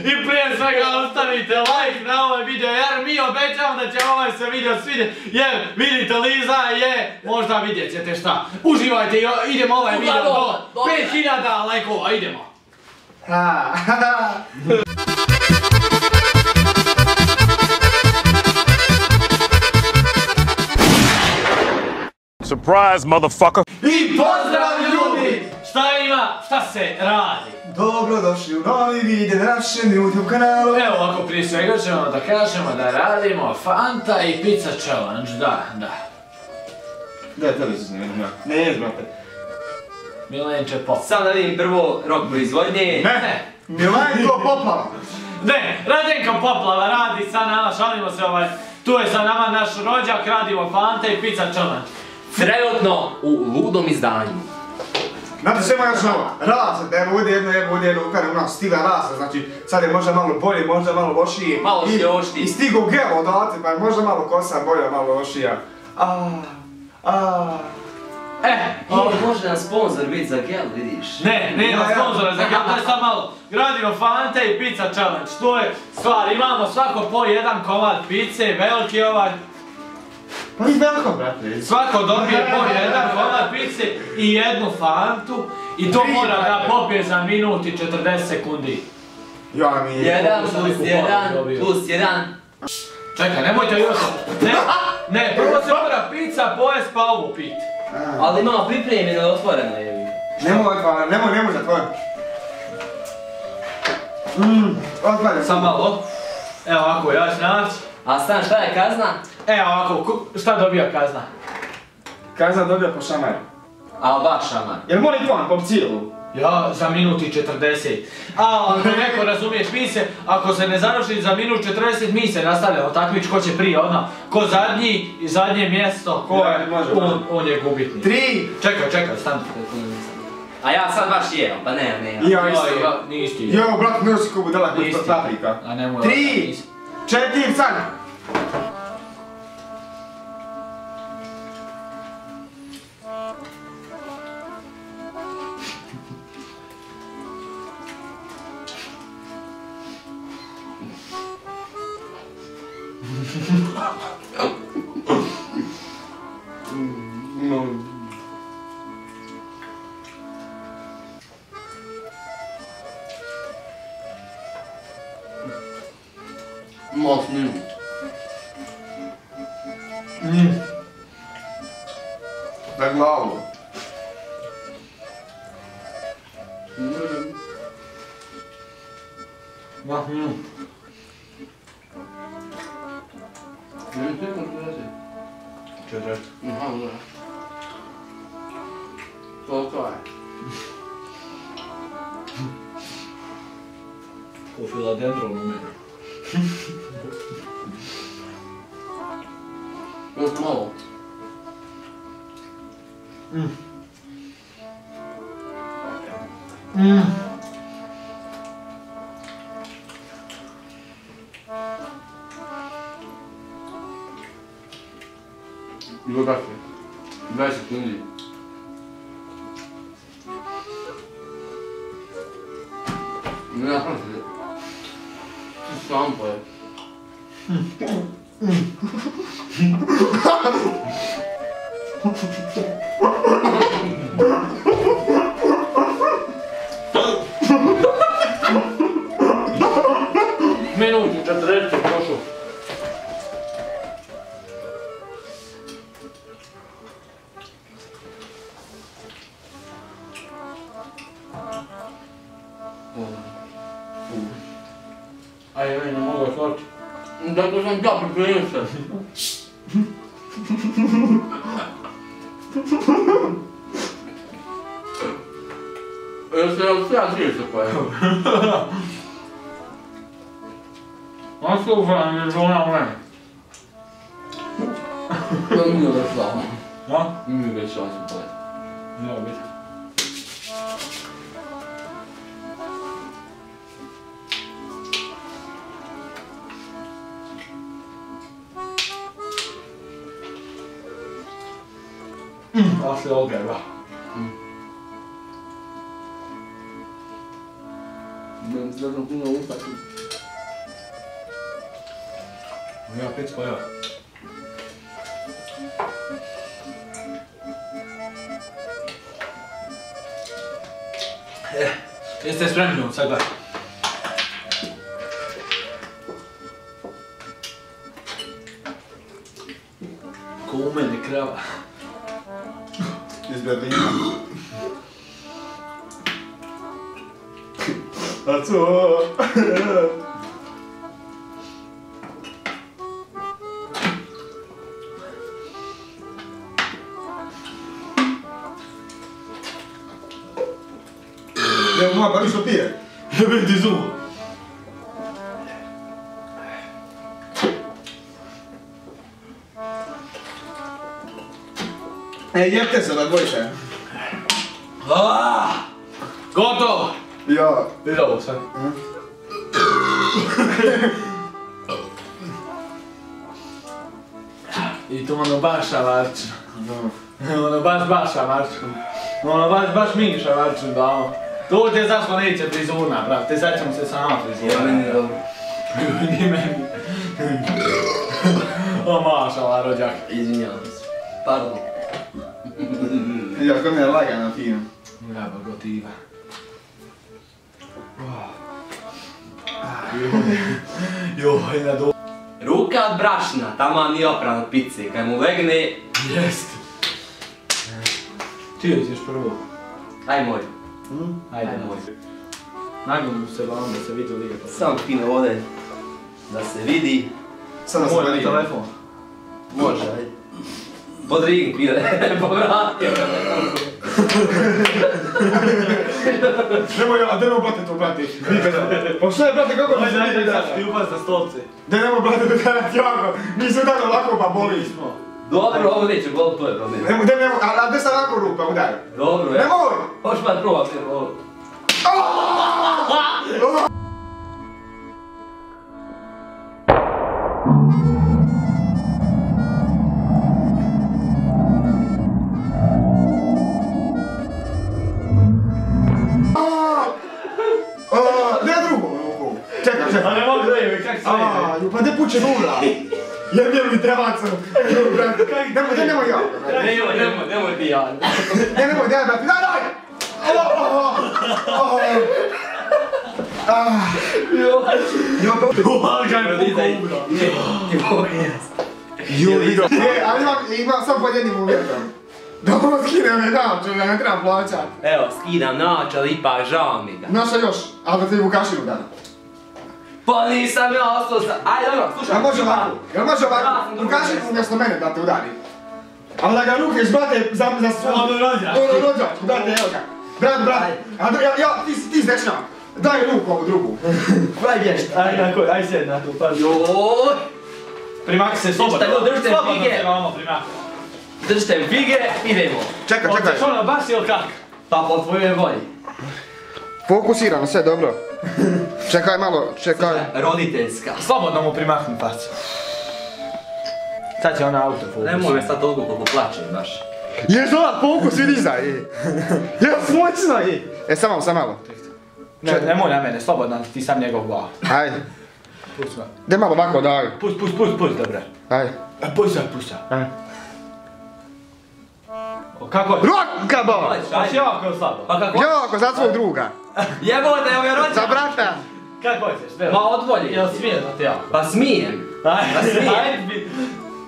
I prije svega ostavite like na ovaj video jer mi obećamo da će ovaj se video svidjeti jer vidite Liza je, možda vidjet ćete šta. Uživajte i idemo ovaj video do 5000 lajkova, idemo. Surprise, motherfucker! I pozdrav ljudi! Šta ima? Šta se radi? Dobrodošli u novi video na našem YouTube kanalu. Evo ovako prije svega ćemo da kažemo da radimo Fanta i pizza challenge, da. Da, to se snimim, ne znate. Milenče Pop. Sad da vidim prvo rok proizvodnje. Ne! Milenko Poplava. Ne, Radenko Poplava radi sa nama, šalimo se tu je sa nama naš rođak, radimo Fanta i pizza challenge. Trenutno u ludom izdanju. Znate sve moja šala, rasa, da bude jedno ukare u nas stila rasa, znači sad je možda malo bolje, možda malo lošije. Malo šljošti. I stigu gel odatle, pa je možda malo kosa bolja, malo lošija. Može nam sponsor biti za gel, vidiš? Ne, nema sponzora za gel, daj sad malo. Gradimo Fanta i pizza challenge, to je stvar, imamo svako po jedan komad pice, veliki ovaj. Pa i veliko, brate. Svako dobije po jedan komad pice i jednu Fantu i to mora da popije za minut i 40 sekundi. Ja mi je... 1 plus 1. Čekaj, nemojte još... Ne, prvo se mora pizza pojest pa ovo pit. Ali imamo pripremljeno, otvoreno je. Nemoj zatvoriti. Otvaraj. Sam malo. Evo ovako, ja ću naći. A stan, šta je kazna? Evo ovako, šta dobija kazna? Kazna dobija po šamaru. A baš šamar. Jel mora i po cijelu? Ja, za minut i 40. A ako neko razumiješ, ako se ne završi za minut 40, mi se nastavljamo takmič ko će prije, ko zadnji i zadnje mjesto, ko je, on je gubitnik. 3. Čekaj, stani. A ja sad baš jem, pa ne. Ja isto. Nisi ti. Jo, brat, ne si ko budala kod paprika. 3, 4, sad! Mocno. Na glavu. To je. Ko filadendron u mene. Još malo. Dodatno. 20 sekundi. Ne znam se. Šampo je. Minut i 40 prošlo. Ajde, ne mogu otvoriti. Zato sam ja pripremio se. Jel se od sve 30 pojeo? On sluša mi žuna u mene. To mi je već slavo. Ja? Mi je već slavo se pojeo. Ja biti. Poslije ogreva. Imam stvarno puno upati. Ja, pec pa ja. Jeste spremni, sad gledaj. Ko u mene krava. Iz Berlina. A co? Evo moja, pa ništo pije. Jebem ti zubu. Jebte se da dvojite. Gotovo! Ja. Vidi ovo sad. I to ono baš šavarčno. Ono baš šavarčno. Ono baš mi šavarčno damo. To te zašto neće frizurna, brate, sad ćemo se sama frizurna. Ja meni dobro. Ni meni. O mašala, rođak. Izvinjavam se. Pardon. Iako mi je lagano fino. Jaba gotiva. Joj, na do... Ruka od brašna, tamo nije opran od pice, kad mu legne... Jest. Čije ćeš prvo? Aj moj. Ajde, moj. Nagonu se vam da se vidi lijepo. Samo fino ovdje. Da se vidi. Sada se Moj na vidi. telefon. Može, ajde. Podrigni pile, povratio me. Nemoj, a daj nemoj brate to, brate. Pa šta je, brate, kako mi se vidi Ajde, da? sad ti upast za stolce. Daj nemoj, brate, da te jako. Mi se udano lako pa boli. Dobro, ovo neće bol, to je problem. Nemoj, daj nemoj, a gdje sam lako ruka, udaj. Dobro, ja. Nemoj! Hoćeš pa probati ovo. Ne drugu ruku. Čekaj. A ne mogu da ime, kak se ime? Pa gdje puče nula? Jebio mi trebacu. Nemoj ja. Nemoj ti ja. Nemoj, daj, brate, daj! Imam sam pod jednim uvjetom. Da ovo skinem je naoču, da ne trebam plaćat. Evo, skidam naoč, ali ipak žao mi ga. Naša još, ali da ti Vukašinu dam. Pa nisam ja ostao sa... Ajde, dobro, slušaj. Jel može ovako? Jel može ovako? Vukašinu umjesto mene da te udari. Ali da ga ruke izbrate za sve... Ono rođački. Ono rođački, brate, evo ga. Brat, ja, ti zdešna. Daj ruku ovu drugu. Daj vješt. Aj sjed na tu, pazi. Joj. Primaki se slobodno. Šta god, držite Slobodno fige. se vamo primaki. Držite fige, idemo. Čekaj. Hoćeš ono baš ili kak? Pa po tvojoj volji. Fokusirano, sve dobro. Čekaj malo, čekaj. Roditeljska. Slobodno mu primakni facu. Sad će ona autofokus. Nemoj me sad toliko koliko plaćem baš. Jes ova fokus, vidi za i. Jes moćno i. Samo malo. Nemoj na mene, slobodno, ti sam njegov glav. Ajde. Pusti me. Daj malo ovako, daj. Pusti, dobro. Ajde. Pusti. Kako je? Ruka bo! Pa si ovako ili slabo? Pa kako? Jako, za svog druga. Jebote, evo je rođak. Za brata. Kako hoćeš? Ma odvolji. Jel smijem da ti ja? Pa smijem. Ajde.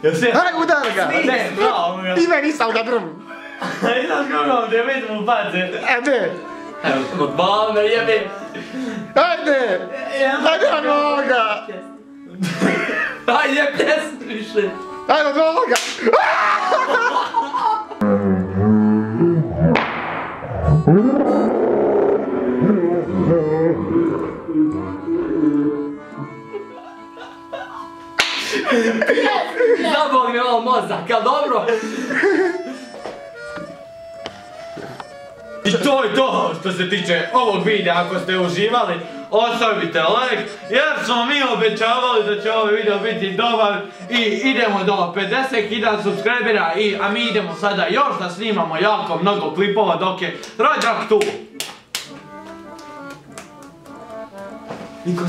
Jel smijem? Aj, udar ga. Ne, bravo ga. Ti meni sam ga drm. Ajde, znaš kako te vidim u pace. Ajde. Evo, bal me jebim. Ajde. Ajde, noga. Ajde, pjesni više. Ajde, noga. Zaboli me ovo mozak, ali dobro? I to je to što se tiče ovog videa. Ako ste uživali, ostavite like, jer smo mi obećavali da će ovaj video biti dobar. I idemo do 50.000 subscribera, a mi idemo sada još da snimamo jako mnogo klipova dok je rođak tu. Niko